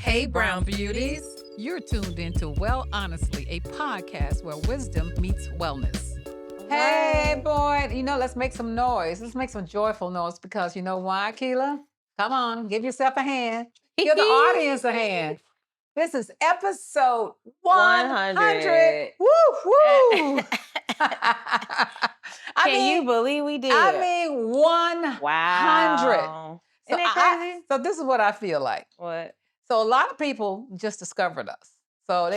Hey, Brown Beauties. You're tuned into Well Honestly, a podcast where wisdom meets wellness. Hey, boy. Let's make some noise. Let's make some joyful noise because you know why, Aaqila? Come on, give yourself a hand. Give the audience a hand. This is episode 100. Woo, woo. Can you believe we did? 100. Wow. Isn't that crazy? So this is what I feel like. What? So a lot of people just discovered us. So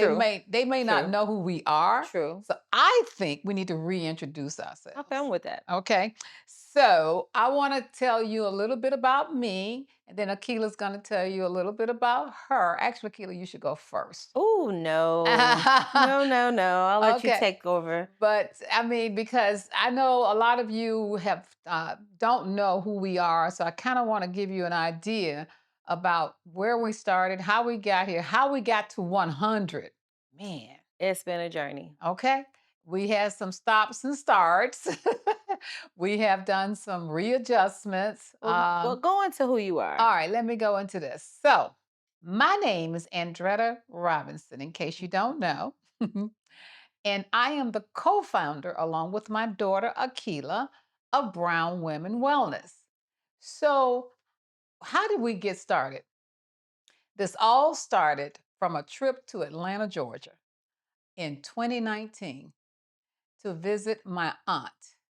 they may not know who we are. True. So I think we need to reintroduce ourselves. Okay, I'm with that. Okay. So I want to tell you a little bit about me, and then Aqila's going to tell you a little bit about her. Actually, Aaqila, you should go first. Oh, no. No. I'll let you take over. But because I know a lot of you have don't know who we are, so I kind of want to give you an idea about where we started, how we got here, how we got to 100. Man, it's been a journey. Okay. We had some stops and starts. We have done some readjustments. Well, go into who you are. All right, let me go into this. So, my name is Andretta Robinson, in case you don't know. And I am the co-founder, along with my daughter, Aaqila, of Brown Women Wellness. So, how did we get started? This all started from a trip to Atlanta, Georgia in 2019 to visit my aunt.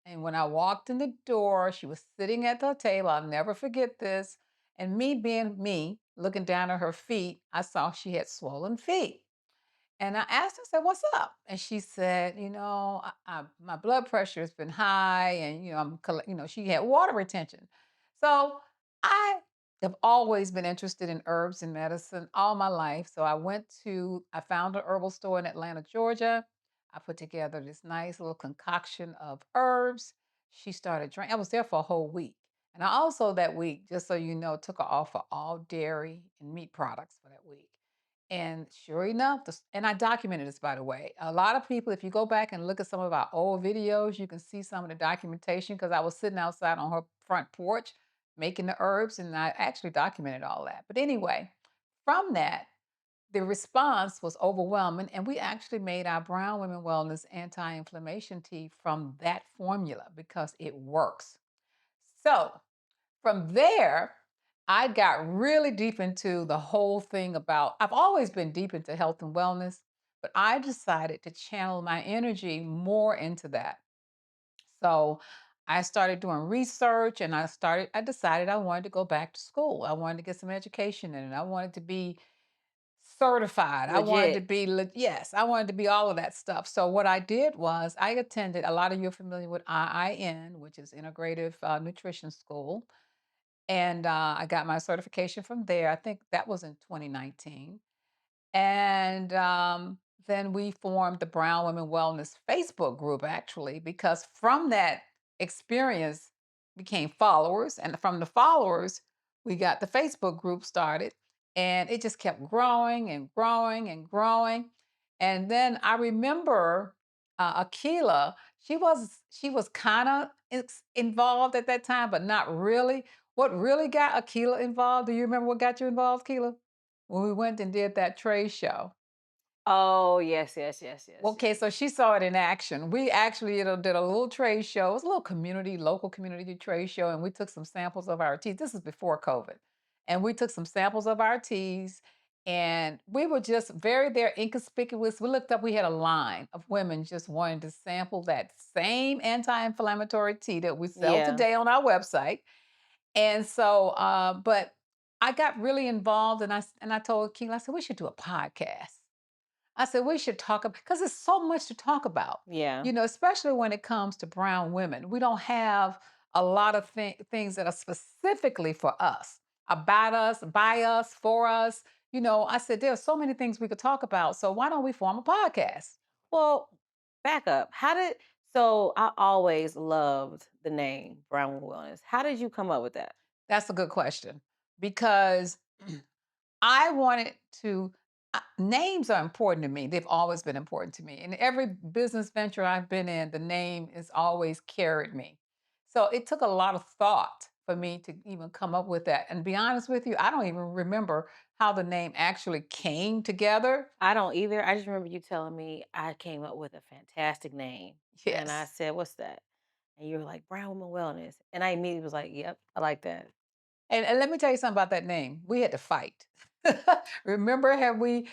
And when I walked in the door, she was sitting at the table. I'll never forget this. And me being me, looking down at her feet, I saw she had swollen feet. And I asked her, I said, "What's up?" And she said, my blood pressure has been high, and she had water retention. So I have always been interested in herbs and medicine all my life. So I found an herbal store in Atlanta, Georgia. I put together this nice little concoction of herbs. She started drinking. I was there for a whole week. And I also that week, just so you know, took her off of all dairy and meat products for that week. And sure enough, and I documented this, by the way. A lot of people, if you go back and look at some of our old videos, you can see some of the documentation because I was sitting outside on her front porch making the herbs, and I actually documented all that. But anyway, from that, the response was overwhelming, and we actually made our Brown Women Wellness anti-inflammation tea from that formula because it works. So from there, I got really deep into the whole thing about, I've always been deep into health and wellness, but I decided to channel my energy more into that. So I started doing research and I decided I wanted to go back to school. I wanted to get some education in it. I wanted to be certified. I wanted to be, yes, I wanted to be all of that stuff. So what I did was I attended, a lot of you are familiar with IIN, which is Integrative Nutrition School. And I got my certification from there. I think that was in 2019. And then we formed the Brown Women Wellness Facebook group, actually, because from that experience became followers. And from the followers, we got the Facebook group started. And it just kept growing and growing and growing. And then I remember Aaqila, she was kind of involved at that time, but not really. What really got Aaqila involved? Do you remember what got you involved, Aaqila? When we went and did that trade show. Oh, yes. Okay, so she saw it in action. We actually did a little trade show. It was a little local community trade show, and we took some samples of our teas. This is before COVID. And we took some samples of our teas, and we were just very there, inconspicuous. We looked up, we had a line of women just wanting to sample that same anti-inflammatory tea that we sell today on our website. And so, but I got really involved, and I told Aaqila, I said, we should do a podcast. I said, we should talk about, because there's so much to talk about. Yeah. Especially when it comes to brown women. We don't have a lot of things that are specifically for us, about us, by us, for us. I said, there are so many things we could talk about. So why don't we form a podcast? Well, back up. So I always loved the name Brown Women Wellness. How did you come up with that? That's a good question, because I wanted to, names are important to me. They've always been important to me. In every business venture I've been in, the name has always carried me. So it took a lot of thought for me to even come up with that. And be honest with you, I don't even remember how the name actually came together. I don't either. I just remember you telling me I came up with a fantastic name. And I Yes. said, "What's that?" And you were like, "Brown Woman Wellness." And I immediately was like, "Yep, I like that." And let me tell you something about that name. We had to fight. Remember, have we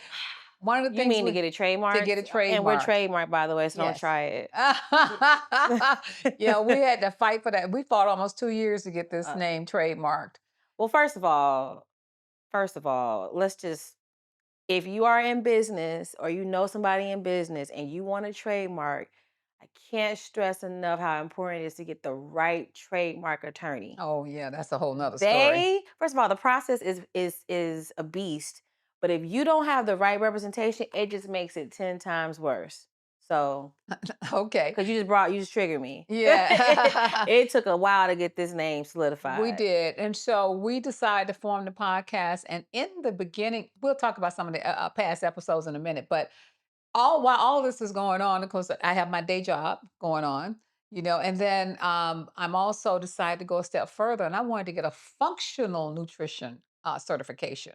one of the You things mean to we get it to get trademarked? it And we're trademarked. trademarked, by the way, so don't Yes. try Yeah, we it. had to fight for that. We fought almost 2 years to get this uh, name trademarked. well, first of all, let's just if you are in business or you know somebody in business and you want a trademark, I can't stress enough how important it is to get the right trademark attorney. Oh yeah, that's a whole nother story. They first of all, the process is a beast, but if you don't have the right representation, it just makes it 10 times worse. So, Okay. because you just triggered me. Yeah. It took a while to get this name We solidified. did. And so we decided to form the podcast. And in the beginning, we'll talk about some of the past episodes in a minute, but while all this is going on, of course, I have my day job going on, and then I'm also decided to go a step further, and I wanted to get a functional nutrition certification,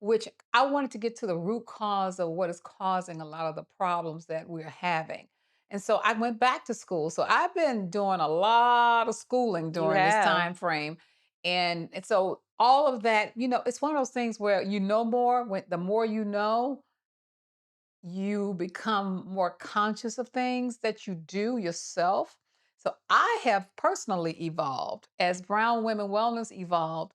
which I wanted to get to the root cause of what is causing a lot of the problems that we're having. And so I went back to school. So I've been doing a lot of schooling You during this have. time frame. And so all of that, it's one of those things where you know more when the more you become more conscious of things that you do yourself. So I have personally evolved as Brown Women Wellness evolved.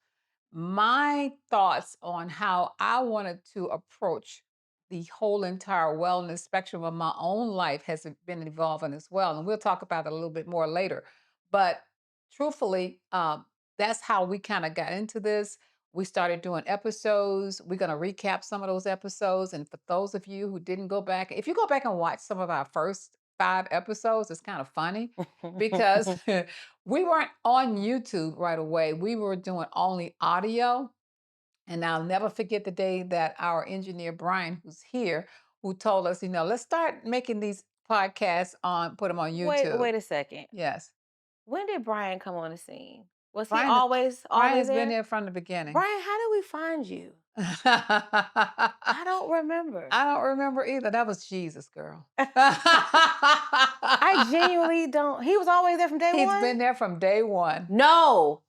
My thoughts on how I wanted to approach the whole entire wellness spectrum of my own life has been evolving as well. And we'll talk about it a little bit more later. But truthfully, that's how we kind of got into this. We started doing episodes. We're going to recap some of those episodes. And for those of you who didn't go back, if you go back and watch some of our first 5 episodes, it's kind of funny because we weren't on YouTube right away. We were doing only audio. And I'll never forget the day that our engineer, Brian, who's here, who told us, let's start making these podcasts put them on YouTube. Wait a second. Yes. When did Brian come on the scene? Was he Brian, always Brian's been there? there from the beginning. Brian, how did we find you? I I don't remember. don't remember either. That was Jesus, girl. I genuinely don't. He was always there from day He's one? been there from day one. No,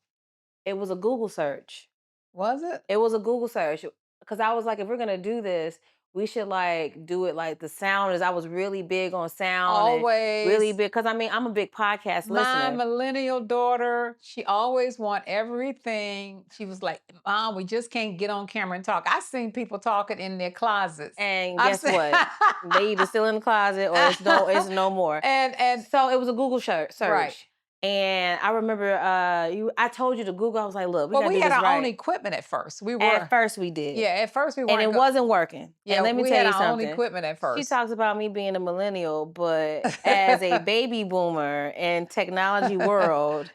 it was a Google search. Was it? It was a Google search because I was like, if we're gonna do this, we should like do it like the sound is. I was really big on sound and really Always. big because I mean I'm a big podcast My listener. millennial daughter, she always want everything. She was like, "Mom, we just can't get on camera and talk." I've seen people talking in their closets. And I've guess seen what? They either still in the closet or it's no more. and So it was a Google right. search. And I remember I told you to Google. I was like, look, we Well, gotta we do had this our own right. equipment at first. We At were. first we did. Yeah, at first we And weren't it wasn't working. yeah, And let me we tell had you our own something. equipment at She first. talks about me being a millennial, but as a baby boomer in technology world,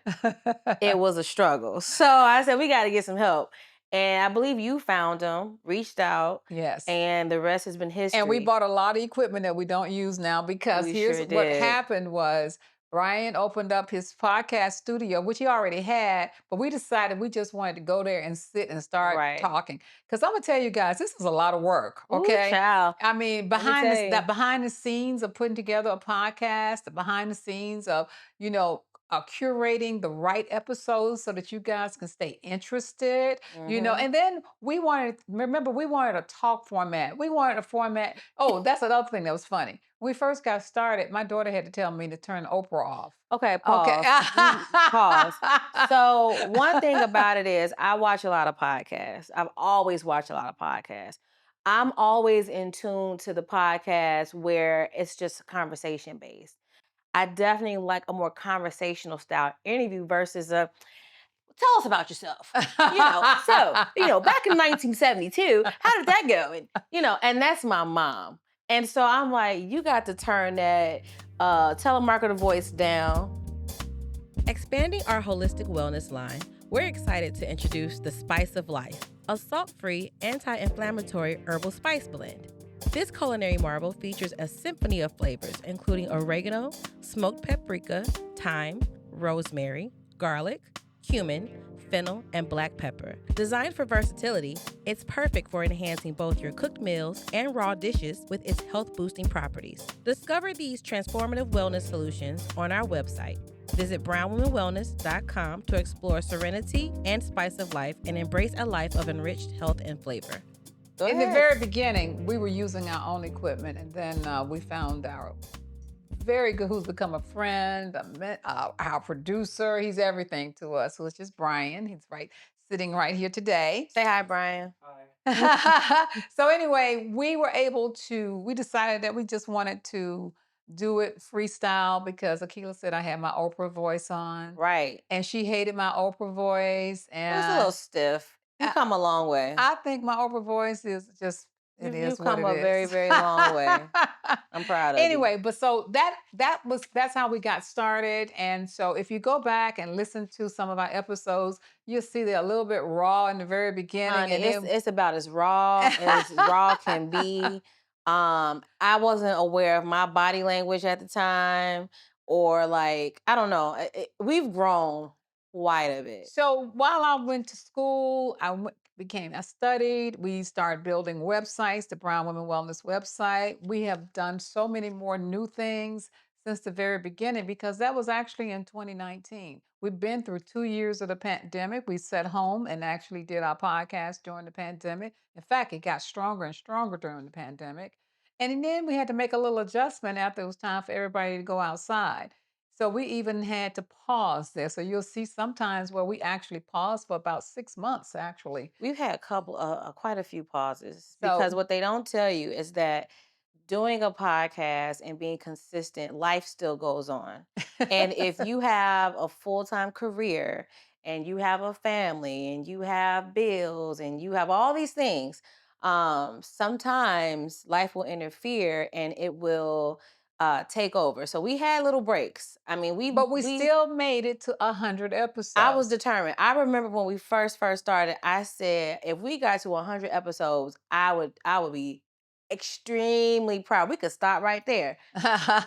it was a struggle. So I said, we got to get some help. And I believe you found them, reached out, Yes. and the rest has been And we history. bought a lot of equipment that we don't use now because We here's sure what did. happened was Brian opened up his podcast studio, which he already had, but we decided we just wanted to go there and sit and start Right. talking. Because I'm gonna tell you guys, this is a lot of work. Ooh, Okay. child. I mean, Let me tell you. behind the scenes of putting together a podcast, the behind the scenes of, you know, curating the right episodes so that you guys can stay interested, Hmm. and then we wanted a talk format. We wanted a format. Oh, that's another thing that was funny. When we first got started, my daughter had to tell me to turn Oprah off. Okay, Okay. pause. Pause. So one thing about it is I watch a lot of podcasts. I've always watched a lot of podcasts. I'm always in tune to the podcast where it's just conversation based. I definitely like a more conversational style interview versus a tell us about yourself. Back in 1972, how did that go? And that's my mom. And so I'm like, you got to turn that telemarketer voice down. Expanding our holistic wellness line, we're excited to introduce the Spice of Life, a salt-free, anti-inflammatory herbal spice blend. This culinary marvel features a symphony of flavors, including oregano, smoked paprika, thyme, rosemary, garlic, cumin, fennel, and black pepper. Designed for versatility, it's perfect for enhancing both your cooked meals and raw dishes with its health-boosting properties. Discover these transformative wellness solutions on our website. Visit brownwomanwellness.com to explore serenity and spice of life and embrace a life of enriched health and flavor. Go In the ahead. very beginning, we were using our own equipment, and then we found our very good, who's become a friend, our producer. He's everything to us. So it's just Brian. He's sitting right here today. Say hi, Brian. So anyway, we decided that we just wanted to do it freestyle because Aaqila said I had my Oprah voice on, Right. and she hated my Oprah voice, It was a little and stiff. You I, come a long way. I think my Oprah voice is just, it You've is what come it a is. very, very long way. I'm proud of you. Anyway, but so that's how we got started. And so if you go back and listen to some of our episodes, you'll see they're a little bit raw in the very beginning. Honey, And then it's about as raw can be. I wasn't aware of my body language at the time, or like I don't know. We've grown quite a bit. So while I went to school, I studied. We started building websites, the Brown Women Wellness website. We have done so many more new things since the very beginning because that was actually in 2019. We've been through 2 years of the pandemic. We sat home and actually did our podcast during the pandemic. In fact, it got stronger and stronger during the pandemic. And then we had to make a little adjustment after it was time for everybody to go outside. So we even had to pause there. So you'll see sometimes where we actually pause for about 6 months, actually. We've had quite a few pauses because So what they don't tell you is that doing a podcast and being consistent, life still goes on. And if you have a full time career and you have a family and you have bills and you have all these things, sometimes life will interfere and it will take over. So we had little breaks. I mean, but we still made it to 100 I was episodes. determined. I remember when we first started, I said if we got to 100 episodes, I would be extremely proud. We could stop right there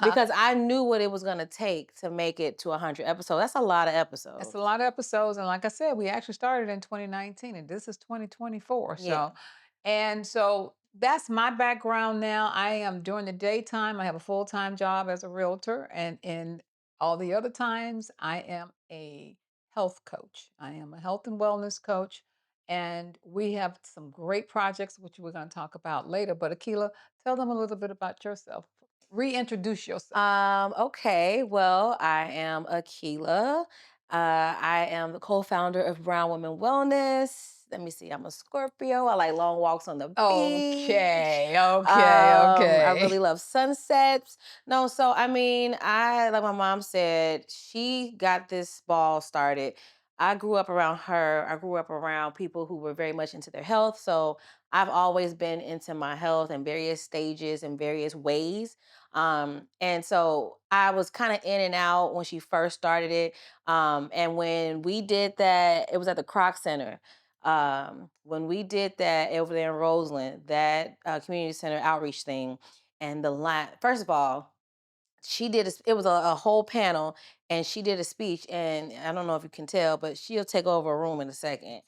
because I knew what it was going to take to make it to 100 episodes. That's a lot of It's a episodes. lot of episodes. And like I said, we actually started in 2019 and this is 2024. Yeah. So that's my background now. I am during the daytime, I have a full-time job as a realtor. And in all the other times, I am a health coach. I am a health and wellness coach. And we have some great projects, which we're going to talk about later. But Aaqila, tell them a little bit about yourself. Reintroduce yourself. Okay. Well, I am Aaqila. I am the co-founder of Brown Women Wellness. Let me see. I'm a Scorpio. I like long walks on the beach. Okay, okay, I okay. really love sunsets. No, so I mean, I like my mom said, she got this ball started. I grew up around her. I grew up around people who were very much into their health. So I've always been into my health in various stages and various ways. And so I was kind of in and out when she first started it. And when we did that, it was at the Croc Center. When we did that over there in Roseland, that community center outreach thing, and the line, first of all, it was a whole panel, and she did a speech. And I don't know if you can tell, but she'll take over a room in a second.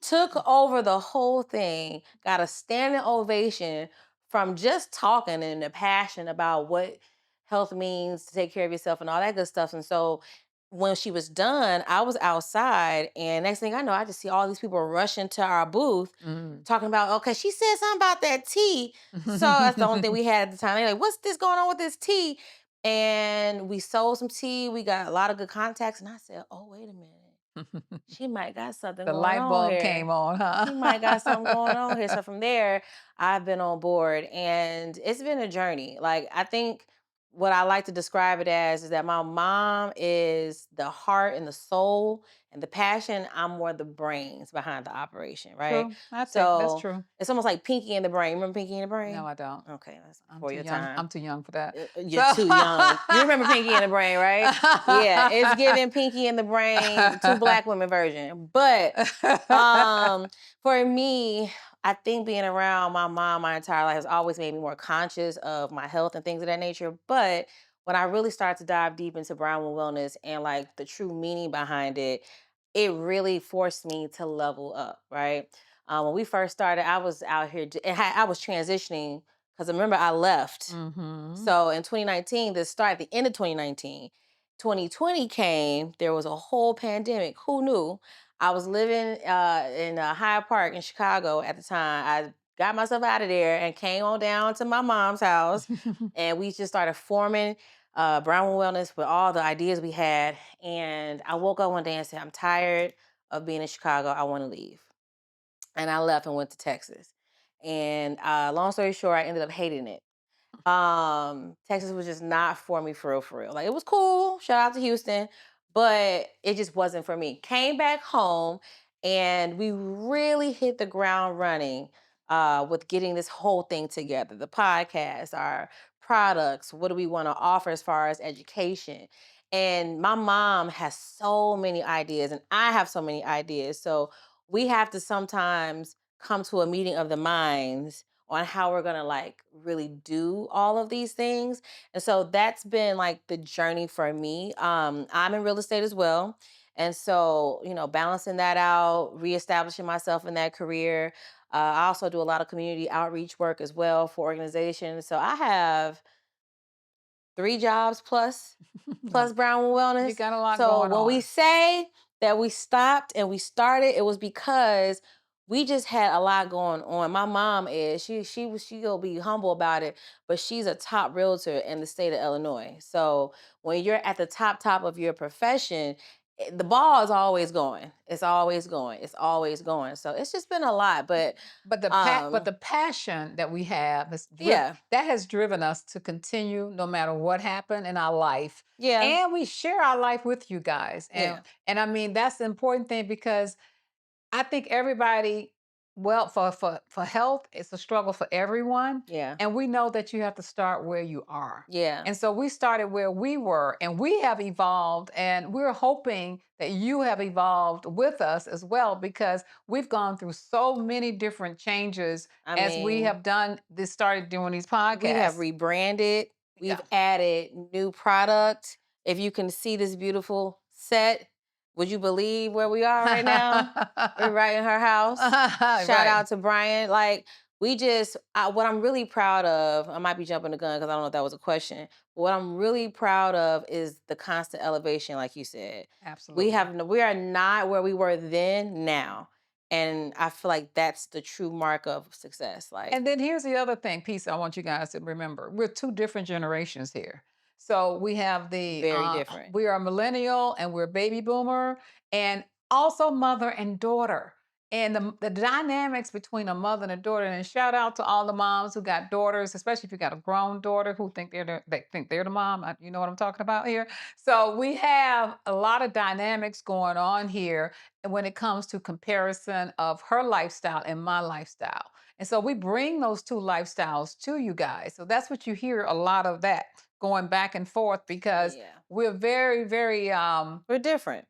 Took over the whole thing, got a standing ovation from just talking and the passion about what health means to take care of yourself and all that good stuff. And so when she was done, I was outside, and next thing I know, I just see all these people rushing to our booth Mm. talking about, okay, she said something about that tea. So that's the only thing we had at the time. They're like, what's this going on with this tea? And we sold some tea. We got a lot of good contacts. And I said, oh, wait a minute. She might got something The going light on bulb here. came on, She might got something huh? going on here. So from there, I've been on board, and it's been a journey. Like I think what I like to describe it as is that my mom is the heart and the soul and the passion. I'm more the brains behind the operation, right? True. That's So true. it's almost like Pinky in the Brain. Remember Pinky in the No, Brain? I don't. Okay, that's I'm before too your young. time. I'm too young for that. You're So too young. You remember Pinky in the Brain, right? Yeah, it's giving Pinky in the Brain, the two black women version. But for me, I think being around my mom my entire life has always made me more conscious of my health and things of that nature. But when I really started to dive deep into Brown Wellness and like the true meaning behind it, it really forced me to level up, right? When we first started, I was out here, I was transitioning because remember, I left. Mhm. So in 2019, the end of 2019, 2020 came, there was a whole pandemic. Who knew? I was living in Hyde Park in Chicago at the time. I got myself out of there and came on down to my mom's house, and we just started forming Brown Wellness with all the ideas we had. And I woke up one day and said, I'm tired of being in Chicago. I want to leave. And I left and went to Texas. And long story short, I ended up hating it. Texas was just not for me for real, for real. Like it was cool. Shout out to Houston, but it just wasn't for me. Came back home and we really hit the ground running with getting this whole thing together. The podcast, our products, what do we want to offer as far as education? And my mom has so many ideas and I have so many ideas. So we have to sometimes come to a meeting of the minds on how we're gonna like really do all of these things. And so that's been like the journey for me. I'm in real estate as well. And so, balancing that out, reestablishing myself in that career. I also do a lot of community outreach work as well for organizations. So I have 3 jobs plus Brown You Wellness. got a lot So going when we on. say that we stopped and we started, it was because we just had a lot going on. My mom is she'll be humble about it, but she's a top realtor in the state of Illinois. So when you're at the top of your profession, the ball is always going. It's always going. It's always going. So it's just been a lot, but But um the passion that we have yeah. that has driven us to continue no matter what happened in our life. Yeah. And we share our life with you guys. Yeah. And I mean that's the important thing because I think everybody, well, for health, it's a struggle for everyone. Yeah. And we know that you have to start where you are. Yeah. And so we started where we were and we have evolved. And we're hoping that you have evolved with us as well, because we've gone through so many different changes I as we mean, have started doing these we have podcasts. rebranded. We've Yeah. added new product. If you can see this beautiful set, would you believe where we are right now? We're right in her house. Shout Right. out to Brian. Like what I'm really proud of. I might be jumping the gun because I don't know if that was a question. But what I'm really proud of is the constant elevation, like you said. Absolutely. We are not where we were then now, and I feel like that's the true mark of success. Like And then here's the other piece I want you guys to remember. We're two different generations here. So we have very different. we are millennial and we're baby boomer, and also mother and daughter. And the dynamics between a mother and a daughter, and shout out to all the moms who got daughters, especially if you got a grown daughter who they think they're the mom. You know what I'm talking about here. So we have a lot of dynamics going on here when it comes to comparison of her lifestyle and my lifestyle. And so we bring those two lifestyles to you guys. So that's what you hear a lot of that going back and forth because Yeah. we're very, very We're different.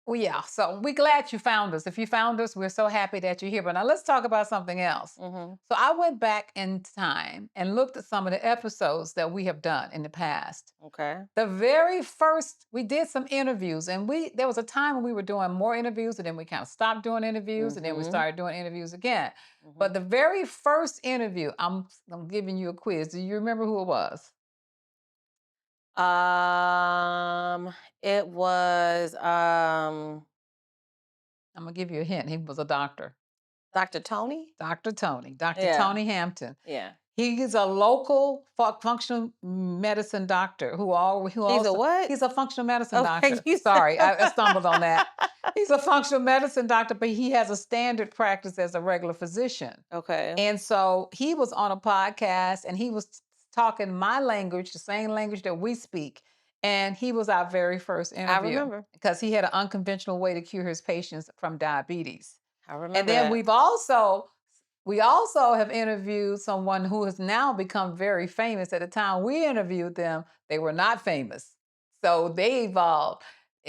well, yeah. So we're glad you found us. If you found us, we're so happy that you're here. But now let's talk about something else. Mhm. So I went back in time and looked at some of the episodes that we have done in the past. Okay. The very first, we did some interviews, and there was a time when we were doing more interviews, and then we kind of stopped doing interviews, and then we Mhm. started doing interviews again. But Mhm. the very first interview, I'm giving you a quiz. Do you remember who it was? It was I'm gonna give you a hint. He was a doctor, Dr. Tony? Dr. Yeah. Tony Hampton. Yeah. He is a local functional medicine doctor who He's a also what? he's a functional medicine Okay, doctor. you said Sorry, I stumbled on that. He's a functional medicine doctor, but he has a standard practice as a regular physician. Okay. And so he was on a podcast and he was talking my language, the same language that we speak. And he was our very first I interview remember. because he had an unconventional way to cure his patients from diabetes. I And remember then that. we also have interviewed someone who has now become very famous. At the time we interviewed them, they were not famous. So they evolved.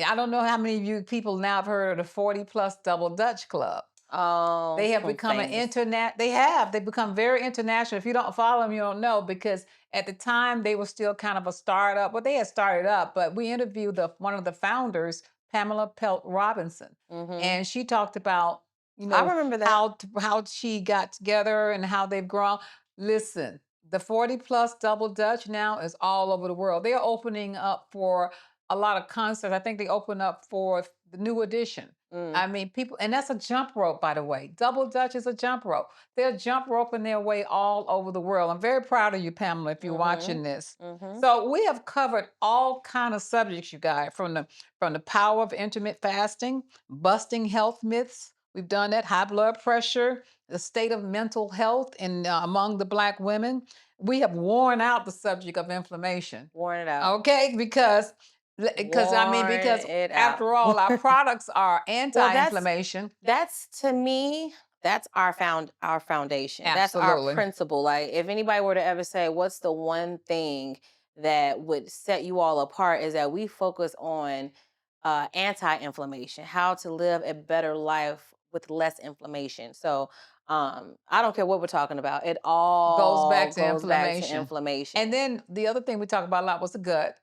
I don't know how many of you people now have heard of the 40 plus double Dutch club. Oh, They have become an famous. internet. They've become very international. If you don't follow them, you don't know because at the time they were still kind of a startup. Well, they had started up, but we interviewed one of the founders, Pamela Pelt Robinson, Mhm. and she talked about, I remember that. how she got together and how they've grown. Listen, the 40 plus double dutch now is all over the world. They're opening up for a lot of concerts. I think they open up for the New Edition. Mm. I mean, people, and that's a jump rope, by the way. Double dutch is a jump rope. They're jump roping their way all over the world. I'm very proud of you, Pamela, if you're Mhm. watching this. Mhm. So we have covered all kind of subjects, you guys, from the power of intermittent fasting, busting health myths. We've done that. High blood pressure, the state of mental health in among the Black women. We have worn out the subject of inflammation. Worn it out. Okay, because Worn it out. after all, our products are Well, that's anti-inflammation. that's to me, that's our foundation. That's our Absolutely. principle. Like if anybody were to ever say, what's the one thing that would set you all apart is that we focus on anti-inflammation, how to live a better life with less inflammation. So I don't care what we're talking about. It Goes back all to goes back to inflammation. And inflammation. then the other thing we talked about a lot was the gut.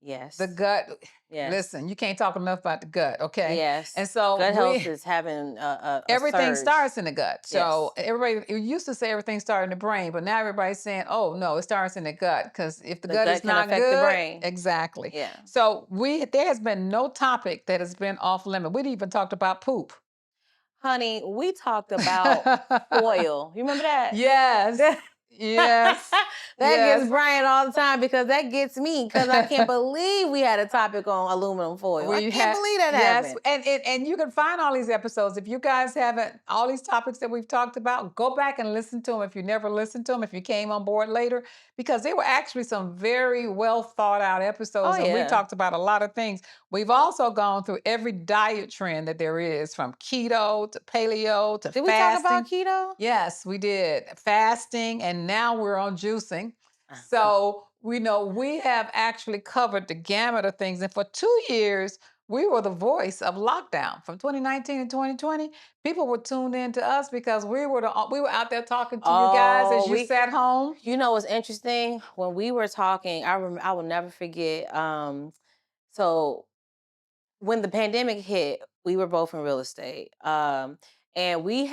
The Yes. gut, Yes. listen, you can't talk enough about the gut, okay? And Yes. so Gut health we is having a everything surge. starts in the gut. So Yes. everybody, you used to say everything started in the brain, but now everybody's saying, oh no, it starts in the gut. Because if the The gut gut is can not affect the good, brain. exactly. Yeah. So there has been no topic that has been off limit. We even talked about poop. Honey, we talked about foil. You remember that? Yes, yes, That gets yes. Brian all the time because that gets me because I can't believe we had a topic on aluminum foil. I We can't had believe that yes, happened. and you can find all these episodes. If you guys haven't, all these topics that we've talked about, go back and listen to them. If you never listened to them, if you came on board later, because they were actually some very well thought out Oh episodes, and we yeah. talked about a lot of things. We've also gone through every diet trend that there is, from keto to paleo to Did we talk about fasting. keto? Yes, we did fasting, and now we're on juicing. Uh, So we know we have actually covered the gamut of things. And for 2 years, we were the voice of lockdown from 2019 and 2020. People were tuned in to us because we were out there talking to you guys as Oh, you sat home. you know what's interesting? When we were talking, I will never forget. So when the pandemic hit, we were both in real estate. And we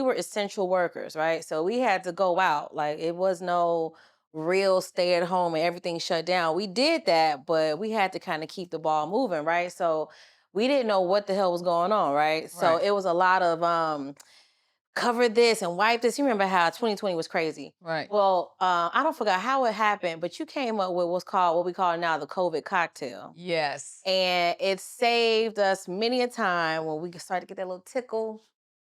were essential workers, right? So we had to go out. Like it was no real stay at home and everything shut down. We did that, but we had to kind of keep the ball moving, right? So we didn't know what the hell was going on, right? So Right, it was a lot of cover this and wipe this. You remember how 2020 was crazy. right. Well, I don't forget how it happened, but you came up with what we call now the COVID cocktail, Yes, and it saved us many a time when we started to get that little tickle,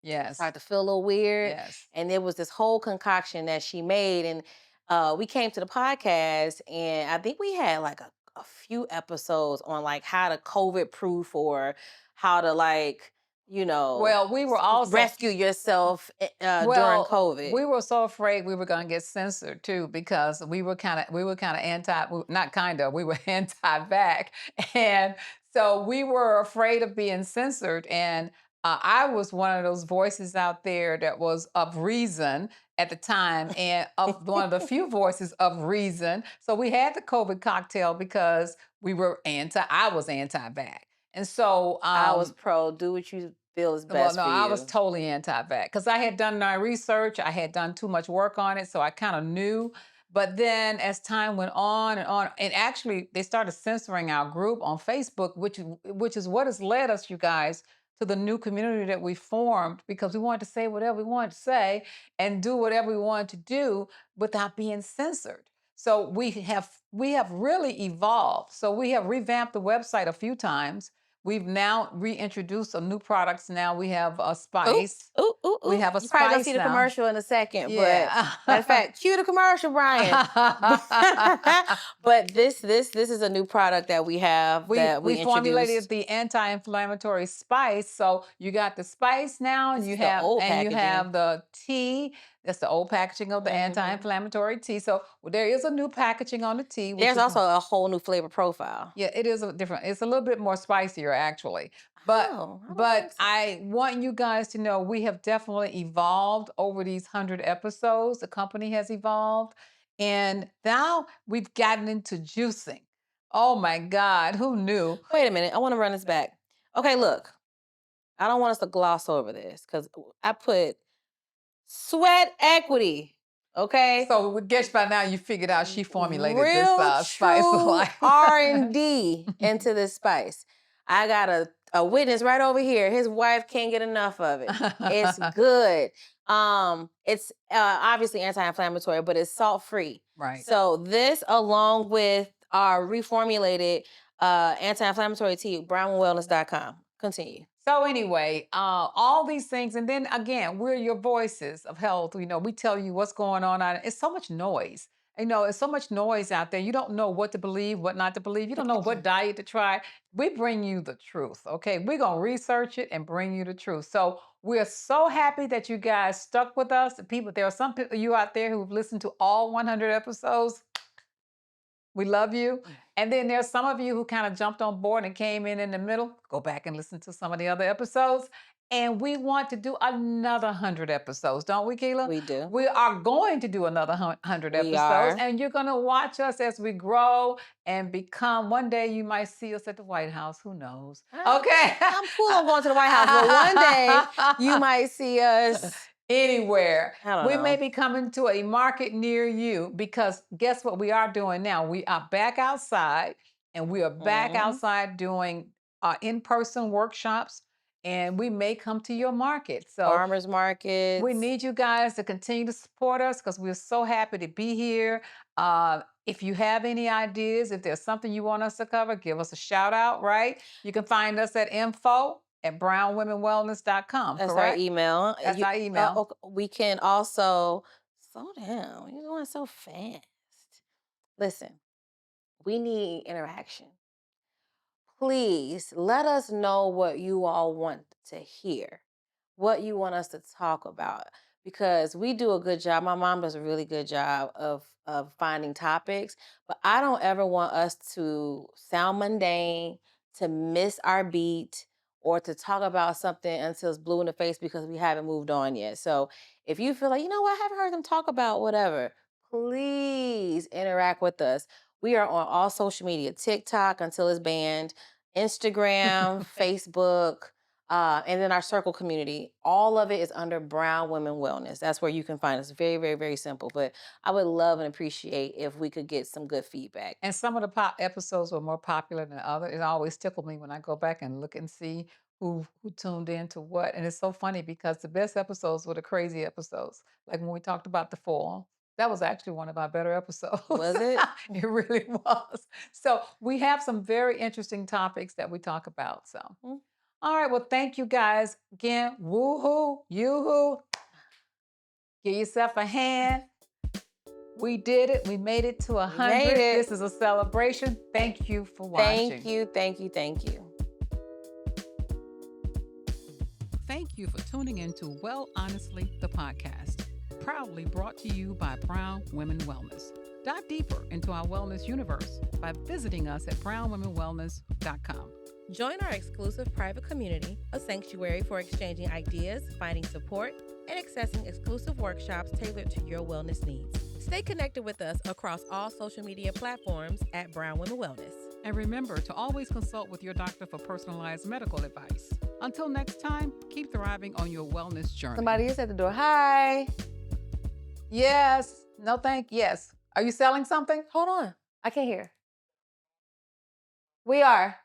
yes, started to feel a little weird. yes. And there was this whole concoction that she made. And we came to the podcast, and I think we had like a few episodes on like how to COVID proof or how to like, Well, we were also rescue yourself during Well, COVID. we were so afraid we were going to get censored too because we were kind of not kind of, we were anti-vax, and so we were afraid of being censored. And I was one of those voices out there that was of reason at the time, and of one of the few voices of reason. So we had the COVID cocktail because I was anti-vax, and so I was pro. Do what you feel is well, best no, for I was you. totally anti-vax because I had done my research. I had done too much work on it, so I kind of knew. But then, as time went on, and actually, they started censoring our group on Facebook, which is what has led us, you guys, to the new community that we formed because we wanted to say whatever we wanted to say and do whatever we wanted to do without being censored. So we have really evolved. So we have revamped the website a few times. We've now reintroduced some new products. Now we have a Ooh, spice. ooh, ooh, We ooh. have a You probably gonna see spice the now. commercial in a second, but Yeah. matter of fact, cue the commercial, Brian. But this is a new product that we have we that we we formulated introduced. the anti-inflammatory spice. So you got the spice now, and This you is the have old and you packaging. have the tea. That's the old packaging of the Hmm. anti-inflammatory tea. So there is a new packaging on the tea, which There's is also a whole new flavor profile. yeah, it is a different. It's a little bit more spicier actually. But Oh, I don't but think so. I want you guys to know we have definitely evolved over these 100 episodes. The company has evolved, and now we've gotten into juicing. Oh my God, who knew? Wait a minute, I want to run this back. Okay, look, I don't want us to gloss over this because I put sweat equity. Okay, So we guess by now you figured out she formulated this real spice of true life. R&D into this spice. I got a witness right over here. His wife can't get enough of it. It's good. It's obviously anti-inflammatory, but it's salt-free. Right. So this, along with our reformulated anti-inflammatory tea, brownwellness.com. Continue. So anyway, all these things, and then again, we're your voices of health. You know, we tell you what's going on. It's so much noise. You know, it's so much noise out there. You don't know what to believe, what not to believe. You don't know what diet to try. We bring you the truth. Okay, we're gonna research it and bring you the truth. So we're so happy that you guys stuck with us. People, there are some people you out there who've listened to all 100 episodes. We love you. And then there's some of you who kind of jumped on board and came in the middle. Go back and listen to some of the other episodes. And we want to do another 100 episodes, don't we, Keela? We do. We are going to do another 100 We episodes. are. And you're going to watch us as we grow and become. One day you might see us at the White House. Who knows? Okay. I'm cool on going to the White House, but one day you might see us anywhere. I don't We know. may be coming to a market near you because guess what we are doing now? We are back outside and we are back outside doing in-person workshops, and we may come to your market. So farmers markets. we need you guys to continue to support us because we're so happy to be here. If you have any ideas, if there's something you want us to cover, give us a shout out, right? You can find us at info@brownwomenwellness.com, That's correct? our email. That's our email. We can also slow down. You're going so fast. Listen, we need interaction. Please let us know what you all want to hear, what you want us to talk about, because we do a good job. My mom does a really good job of finding topics, but I don't ever want us to sound mundane, to miss our beat, or to talk about something until it's blue in the face because we haven't moved on yet. So if you feel like, you know what, I haven't heard them talk about whatever, please interact with us. We are on all social media, TikTok until it's banned, Instagram, Facebook, and then our circle community. All of it is under Brown Women Wellness. That's where you can find us. Very, very, very simple. But I would love and appreciate if we could get some good feedback. And some of the episodes were more popular than others. It always tickled me when I go back and look and see who tuned in to what. And it's so funny because the best episodes were the crazy episodes. Like when we talked about the fall. That was actually one of our better episodes. Was it? It really was. So we have some very interesting topics that we talk about. So, all right. Well, thank you guys again. Woohoo, yoo-hoo. Give yourself a hand. We did it. We made it to 100. This is a celebration. Thank you for watching. Thank you, thank you, thank you. Thank you for tuning in to Well Honestly, the podcast, proudly brought to you by Brown Women Wellness. Dive deeper into our wellness universe by visiting us at brownwomenwellness.com. Join our exclusive private community, a sanctuary for exchanging ideas, finding support, and accessing exclusive workshops tailored to your wellness needs. Stay connected with us across all social media platforms at Brown Women Wellness. And remember to always consult with your doctor for personalized medical advice. Until next time, keep thriving on your wellness journey. Somebody is at the door. Hi. Yes. No, yes. Are you selling something? Hold on. I can't hear. We are.